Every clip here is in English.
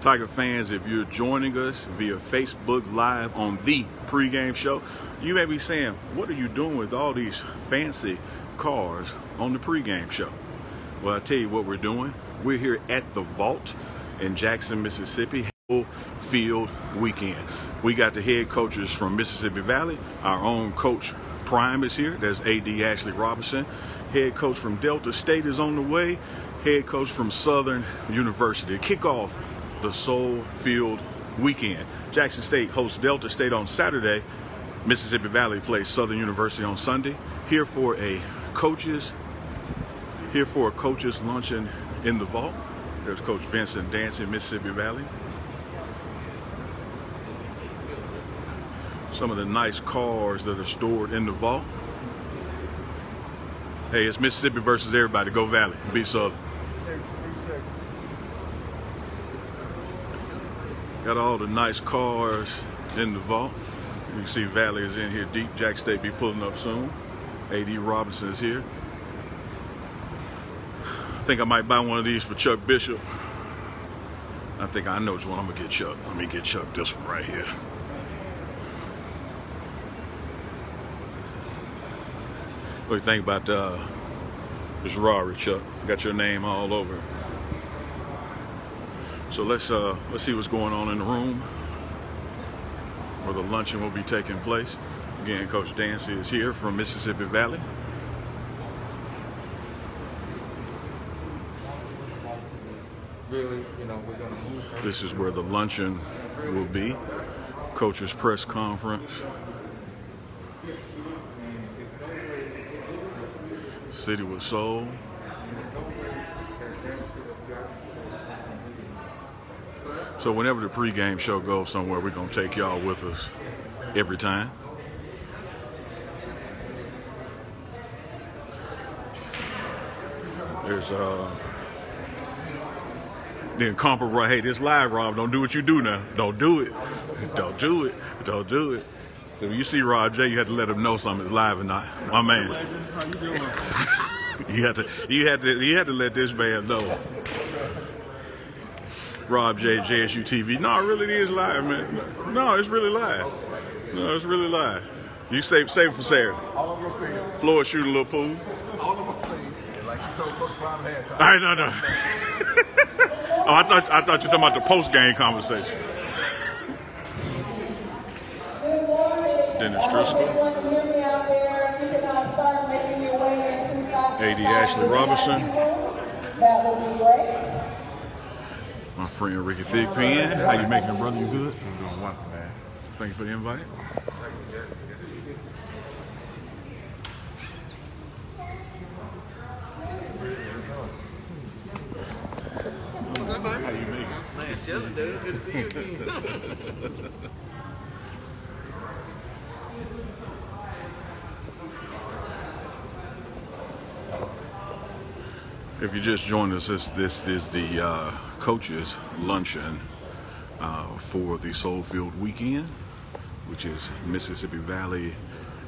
Tiger fans, if you're joining us via Facebook Live on the pregame show, you may be saying, what are you doing with all these fancy cars on the pregame show? Well, I'll tell you what we're doing. We're here at the Vault in Jackson, Mississippi, field weekend. We got the head coaches from Mississippi Valley. Our own Coach Prime is here. There's AD Ashley Robinson. Head coach from Delta State is on the way. Head coach from Southern University. Kick off the Soul Field weekend. Jackson State hosts Delta State on Saturday. Mississippi Valley plays Southern University on Sunday. Here for a coaches luncheon in the Vault. There's Coach Vincent Dancy, Mississippi Valley. Some of the nice cars that are stored in the Vault. Hey, it's Mississippi versus everybody. Go Valley. Be Southern. Got all the nice cars in the Vault. You can see Valley is in here deep. Jack State be pulling up soon. AD Robinson is here. I think I might buy one of these for Chuck Bishop. I think I know which one I'm gonna get Chuck. Let me get Chuck this one right here. What do you think about this Rari, Chuck? Got your name all over. So let's see what's going on in the room where the luncheon will be taking place. Again, Coach Dancy is here from Mississippi Valley. Really, we're gonna move. This is where the luncheon will be. Coach's press conference. City with Soul. So whenever the pregame show goes somewhere, we're gonna take y'all with us every time. There's then comparable, right? Hey, this live, Rob. Don't do what you do now. Don't do it. Don't do it. Don't do it. So when you see Rob J, you have to let him know something's live or not. My man. How you doing? you had to let this man know. Rob J, JSU TV. No, it really is live, man. No, it's really live. No, it's really live. You save it for Saturday. All I'm gonna say is Floyd shooting a little pool. all I'm gonna say is like you told Coach Prime halftime. All right, no. Oh, I thought you were talking about the post-game conversation. Dennis Driscoll. AD Ashley Robinson. That would be great. My friend Ricky Thigpen. How you making it, brother? You good? I'm doing wonderful, man. Thank you for the invite. How you making? Man, chilling, dude. Good to see you again. If you just joined us, this is the coaches luncheon for the Soul Field weekend, which is Mississippi Valley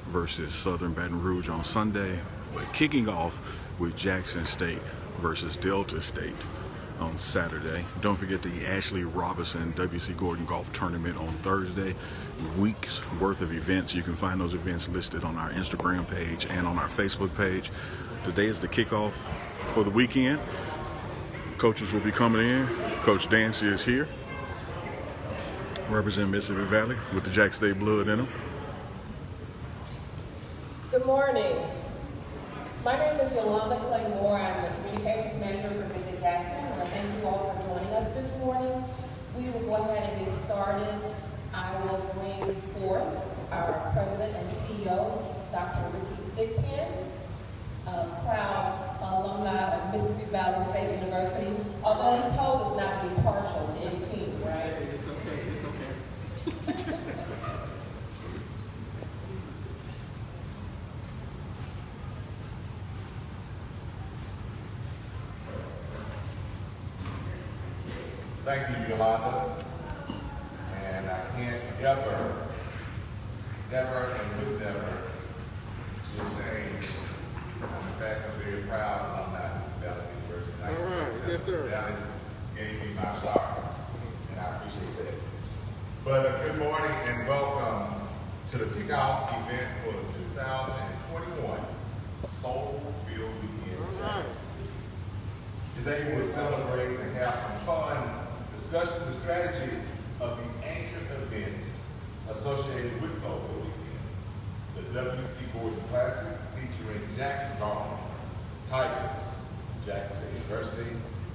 versus Southern Baton Rouge on Sunday, but kicking off with Jackson State versus Delta State on Saturday. Don't forget the Ashley Robinson WC Gordon Golf Tournament on Thursday. Weeks worth of events. You can find those events listed on our Instagram page and on our Facebook page. Today is the kickoff for the weekend. Coaches will be coming in. Coach Dancy is here, representing Mississippi Valley with the Jack State blood in him. Good morning. My name is Yolanda Claymore. I'm the Communications Manager for Visit Jackson. I want to thank you all for joining us this morning. We will go ahead and get started. I will bring forth our President and CEO, Dr. Ricky Thigpen, proud alumni of Mississippi Valley State University, although he told us not to be partial to any team, right? It's okay. It's okay. Thank you, Yolanda. And I can't ever and would never say I'm in fact a very proud alumni of Valley University. All right, yes, sir. Valley gave me my start. And appreciate that. But good morning and welcome to the kickoff event for the 2021 Soul Field Weekend. Today we'll celebrate and have some fun discussion the strategy of the anchor events associated with Soul Field Weekend. The WC Boys Classic featuring Jackson's Army, Tigers, Jackson State University,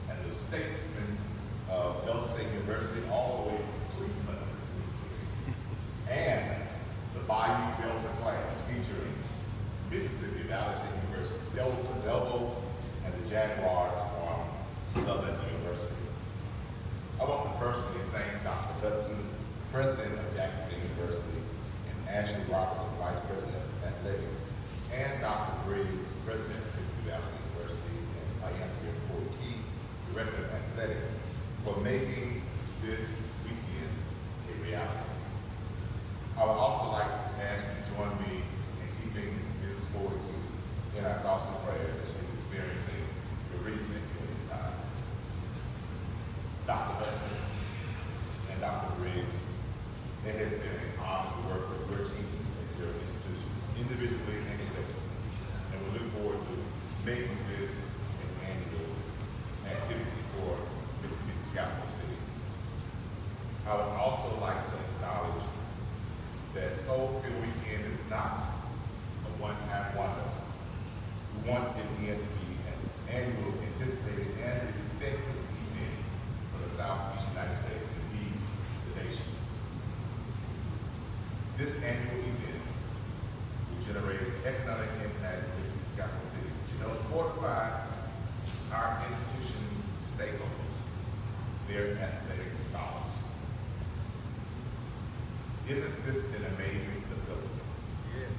and the Statesmen of Delta State University all the way to Cleveland, Mississippi. And the Bayou Delta Class featuring Mississippi Valley State University, Delta Devils, and the Jaguars from Southern University. I want to personally thank Dr. Hudson, President of Jackson State University, and Ashley Robertson, Vice President of Athletics, and Dr. Briggs, President of Mississippi Valley State University, and Diane Key, Director of Athletics, for making this weekend a reality. I would also like to ask you to join me in keeping Mrs. Ford in our thoughts and prayers as she's experiencing bereavement during this time. Dr. Hudson and Dr. Briggs, it has been an honor to work with your teams at your institutions, individually and collectively. And we look forward to making this an annual activity for Mississippi's capital city. I would also like to acknowledge that Soul Field Weekend is not a one-time wonder. We want it again to be an annual, anticipated, and respected event for the Southeast United States and indeed the nation. This annual event will generate economic impact in Mississippi's capital city, which helps fortify our institutions' stakeholders, their athletic scholars. Isn't this an amazing facility? Yes.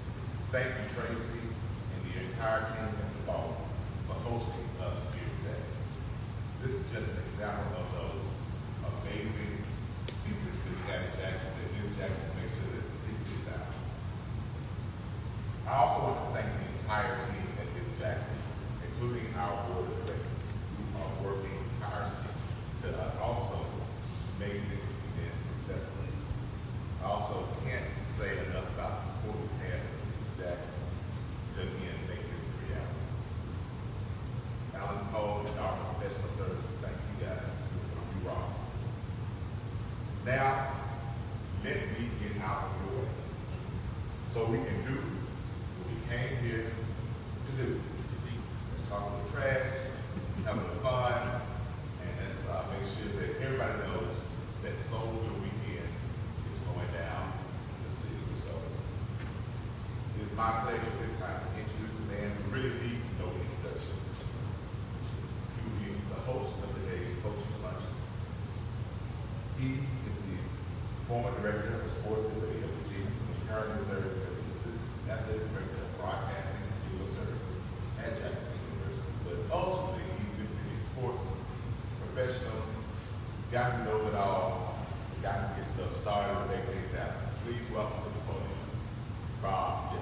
Thank you, Tracy, and the entire team at the ball for hosting us here today. This is just an example of those amazing secrets that we have in Jackson, that give Jackson make sure that the secret is out. I also want to thank the entire team at Jackson, including our board of directors, who are working tirelessly to also make this event successful. I also can't say enough about the support we have in the city of Jackson to again make this a reality. Alan Cole and our professional services, thank you guys. You rock. Now, let me get out of your way so we can do what we came here to do. Let's talk a little trash, have a little fun, and let's make sure that everybody knows that Soul Field Weekend is going down in the city of Soul. It is my pleasure this time to introduce the man who really needs no introduction. He will be the host of today's coaching luncheon. He is the former director of sports at the AWG, and currently serves as the assistant athletic director of broadcasting and legal services at Jackson University. But ultimately, he's Mississippi sports professional, got to know it all, got to get stuff started and make things happen. Please welcome to the podium, Rob J.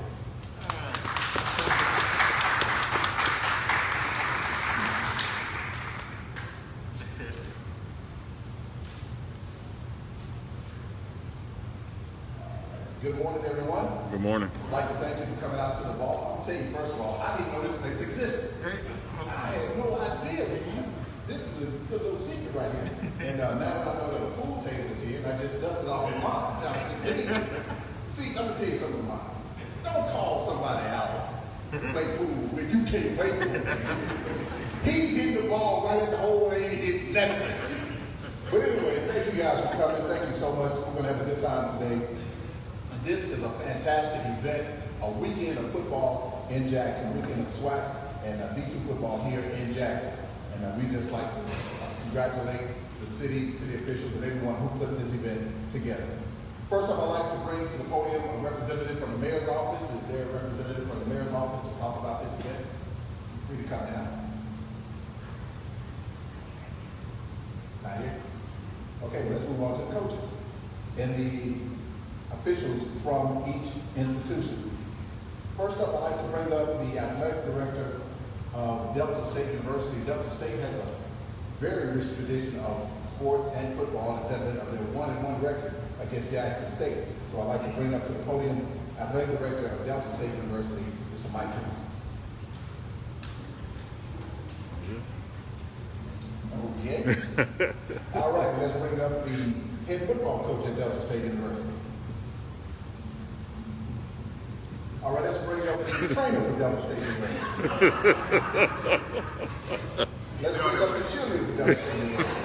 Good morning, everyone. Good morning. I'd like to thank you for coming out to the ball. I'll tell you, first of all, I didn't know this place existed. I had no idea. This is a good little secret right here. And now that I know that a pool table is here, and I just dusted off of mine. See, let me tell you something, Mom. Don't call somebody out to play pool when you can't play pool. He hit the ball right in the hole and he hit nothing. But anyway, thank you guys for coming. Thank you so much. We're going to have a good time today. This is a fantastic event, a weekend of football in Jackson, a weekend of SWAC and D2 football here in Jackson. And we just like to congratulate the city officials and everyone who put this event together. First up, I'd like to bring to the podium a representative from the mayor's office. Is there a representative from the mayor's office to talk about this event? Free to come now. Not here? Okay, well, let's move on to the coaches and the officials from each institution. First up, I'd like to bring up the athletic director of Delta State University. Delta State has a very rich tradition of sports and football, and evident of their 1-1 record against Jackson State. So I'd like to bring up to the podium Athletic Director of Delta State University, Mr. Mike Kinsey. Okay. All right, let's bring up the head football coach at Delta State University. All right, let's bring up the trainer for Delta State University. Let's bring up the cheerleader for Delta State University.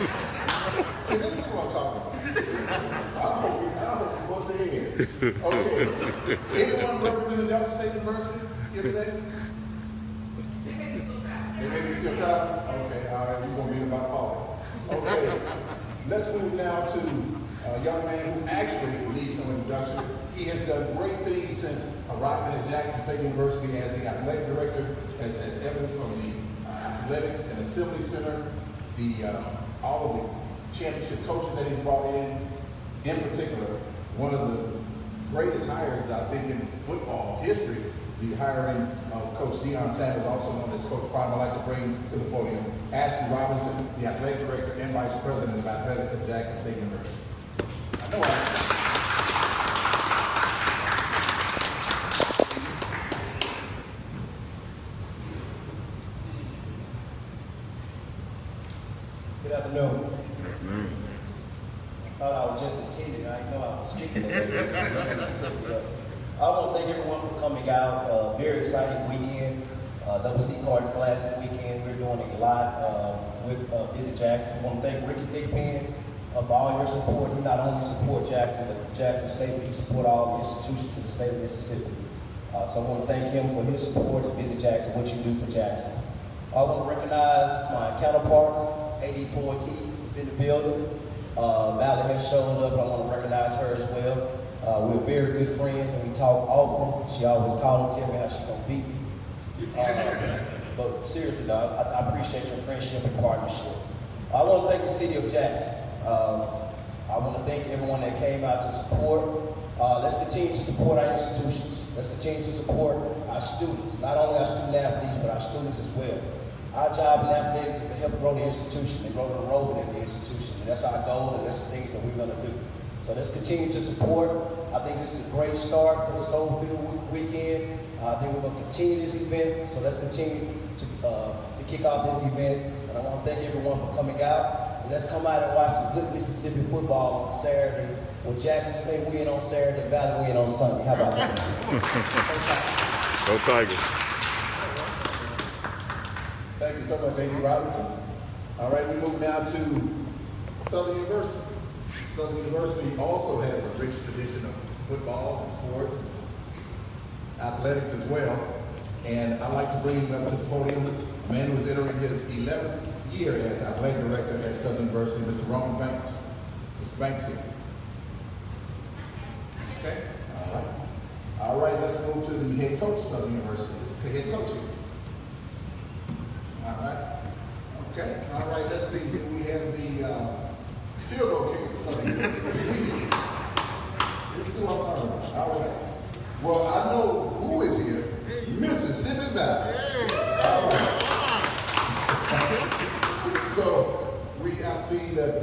See, this is what I'm talking about. I hope you must stay in. Okay. Anyone representing Delta State University here today? They may be still traveling? Okay, all right, we're going to be in about 40. Okay, let's move now to a young man who actually needs some introduction. He has done great things since arriving at Jackson State University as the athletic director, as evidence from the athletics and assembly center, all of the championship coaches that he's brought in particular, one of the greatest hires, I think, in football history, the hiring of Coach Deion Sanders, also known as Coach Prime. I'd like to bring to the podium Ashley Robinson, the athletic director and vice president of athletics at Jackson State University. I know Good afternoon. I thought I was just attending. I didn't know I was speaking. I want to thank everyone for coming out. Very exciting weekend. WC Carter Classic weekend. We're doing a lot with Visit Jackson. I want to thank Ricky Thickpen for all your support. He not only support Jackson, but Jackson State, but he support all the institutions in the state of Mississippi. So I want to thank him for his support at Visit Jackson, what you do for Jackson. I want to recognize my counterparts. 84 Key is in the building. Valerie has shown up, and I want to recognize her as well. We're very good friends, and we talk often. She always calls and tells me how she's going to beat me. But seriously, though, I appreciate your friendship and partnership. I want to thank the city of Jackson. I want to thank everyone that came out to support. Let's continue to support our institutions. Let's continue to support our students, not only our student athletes, but our students as well. Our job in athletics is to help grow the institution and grow the enrollment in the institution. And that's our goal, and that's the things that we're going to do. So let's continue to support. I think this is a great start for the Soul Field weekend. I think we're going to continue this event. So let's continue to kick off this event. And I want to thank everyone for coming out. And let's come out and watch some good Mississippi football on Saturday. With Jackson State win on Saturday, Valley win on Sunday. How about that? Go Tigers. Thank you so much, Amy Robinson. All right, we move now to Southern University. Southern University also has a rich tradition of football and sports, athletics as well. And I'd like to bring him up to the podium, a man who is entering his 11th year as athletic director at Southern University, Mr. Roman Banks. Mr. Banks here. Okay, all right. All right, let's move to the head coach of Southern University, the head coach here. All right. Okay. All right. Let's see. Here we have the field goal kicker for Southern University. Let's see what I'm talking about. All right. Well, I know who is here. Mississippi Valley. All right. So I see that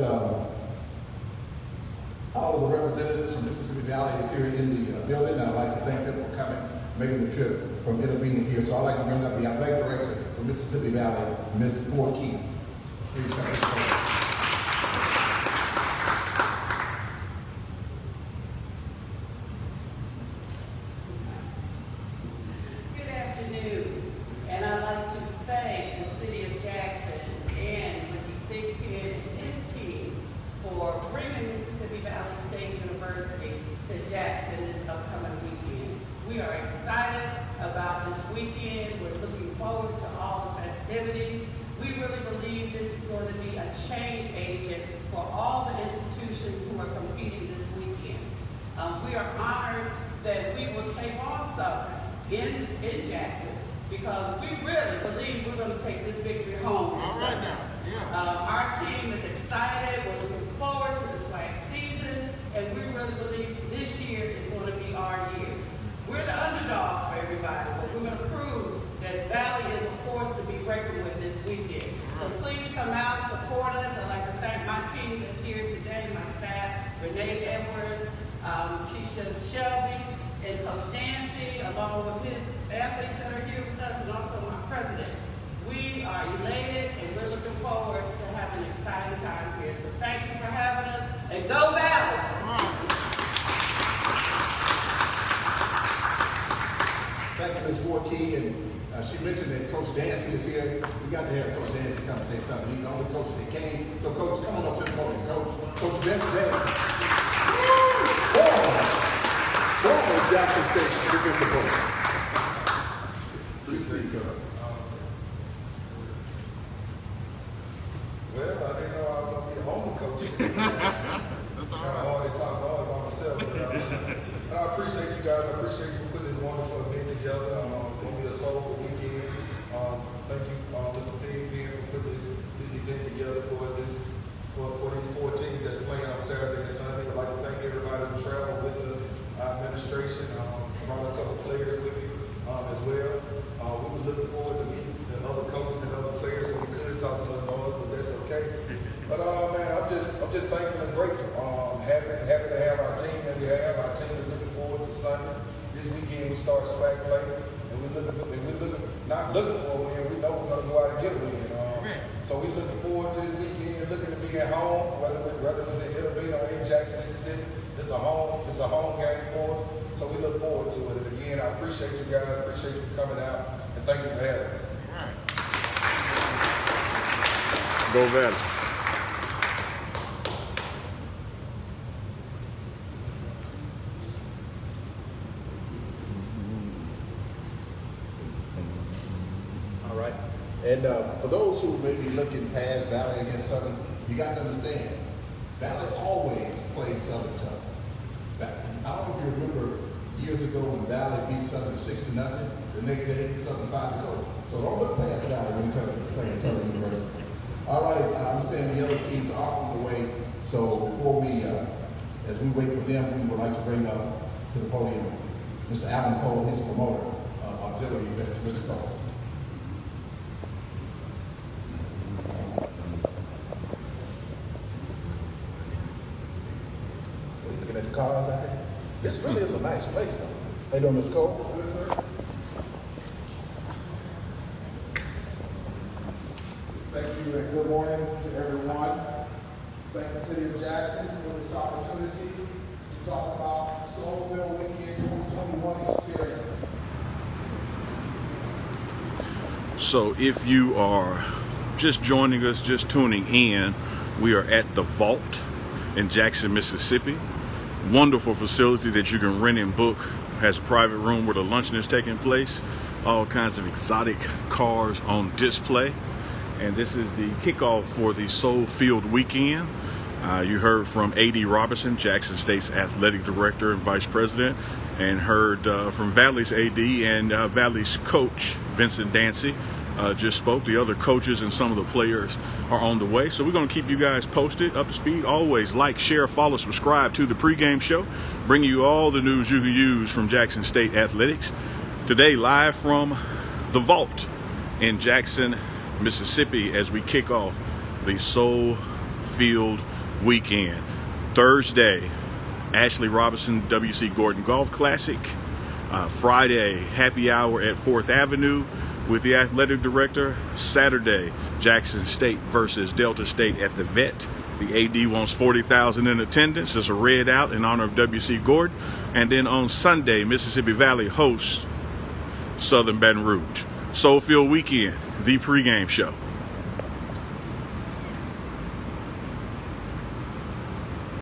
all of the representatives from Mississippi Valley is here in the building, and I'd like to thank them for coming, making the trip from intervening here. So I'd like to bring up the athletic director from Mississippi Valley, Ms. Ford Key. Please come to the podium. Good afternoon, and I'd like to thank the city of Jackson and Ricky Thickpen and his team for bringing Mississippi Valley State University to Jackson this upcoming weekend. We are excited about this weekend. We're looking forward to all the festivities. We really believe this is going to be a change agent for all the institutions who are competing this weekend. We are honored that we will take on Southern in Jackson because we really believe we're going to take this victory home this Sunday. Our team is excited. We're looking forward to the swag season, and we really believe this year is going to be our year. We're the underdogs for everybody, but we're going to prove that Valley is a force to be reckoned with this weekend. So please come out and support team that's here today, my staff, Renee Edwards, Keisha Shelby, and Coach Dancy, along with his athletes that are here with us, and also my president. We are elated, and we're looking forward to having an exciting time here. So thank you for having us, and go Valley! Thank you, Ms. Warkey, and she mentioned that Coach Dancy is here. We got to have Coach Dancy come say something. He's the only coach that came. So, Coach, come on up to the podium. Coach Dancy. Former Jackson State defensive coach. Please see you come. Well, I didn't know I was going to be the only coach. That's all right. I already talked all by myself. But I appreciate you guys. I appreciate you putting this wonderful event together. It's going to be a soulful weekend. Thank you, Mr. Pregame, for putting this event together for these 4 teams that's playing on Saturday and Sunday. I'd like to thank everybody who traveled with us, our administration. Brought a couple players with me as well. We were looking forward to meeting the other coaches and other players, so we could talk a little noise, but that's okay. But man, I'm just thankful and grateful. Happy to have our team that we have. Our team is looking forward to Sunday. This weekend we start swag play, and we're not looking for a win. We know we're going to go out and get a win. So we're looking forward to this weekend, looking to be at home, whether it's in Italy or in Jackson, Mississippi. It's a home game for us. So we look forward to it. And again, I appreciate you guys. Appreciate you coming out, and thank you for having me. Go Valley. All right. And for those who may be looking past Valley against Southern, you got to understand, Valley always plays Southern tough. I don't know if you remember years ago when Valley beat Southern 6-0, the next day Southern 5-0. So don't look past Valley when you come to playing Southern University. All right, I understand the other teams are on the way. So before we, as we wait for them, we would like to bring up to the podium Mr. Alan Cole, his promoter, auxiliary events. Mr. Cole. Looking at the cars out there? This really is a nice place, though. How you doing, Ms. Cole? Good, sir. Thank you and good morning to everyone. Thank the City of Jackson for this opportunity to talk about Soulville Weekend 2021 experience. So if you are just joining us, just tuning in, we are at the Vault in Jackson, Mississippi. Wonderful facility that you can rent and book. Has a private room where the luncheon is taking place. All kinds of exotic cars on display. And this is the kickoff for the Soul Field Weekend. You heard from A.D. Robertson, Jackson State's athletic director and vice president, and heard from Valley's A.D. and Valley's coach, Vincent Dancy, just spoke. The other coaches and some of the players are on the way. So we're going to keep you guys posted, up to speed. Always like, share, follow, subscribe to the Pregame Show, bringing you all the news you can use from Jackson State athletics. Today, live from the Vault in Jackson, Mississippi, as we kick off the Soul Field Weekend. Thursday, Ashley Robinson W.C. Gordon Golf Classic. Friday, happy hour at 4th Avenue with the athletic director. Saturday, Jackson State versus Delta State at the Vet. The AD wants 40,000 in attendance. It's a red out in honor of W.C. Gordon. And then on Sunday, Mississippi Valley hosts Southern Baton Rouge. Soul Field Weekend, the Pregame Show.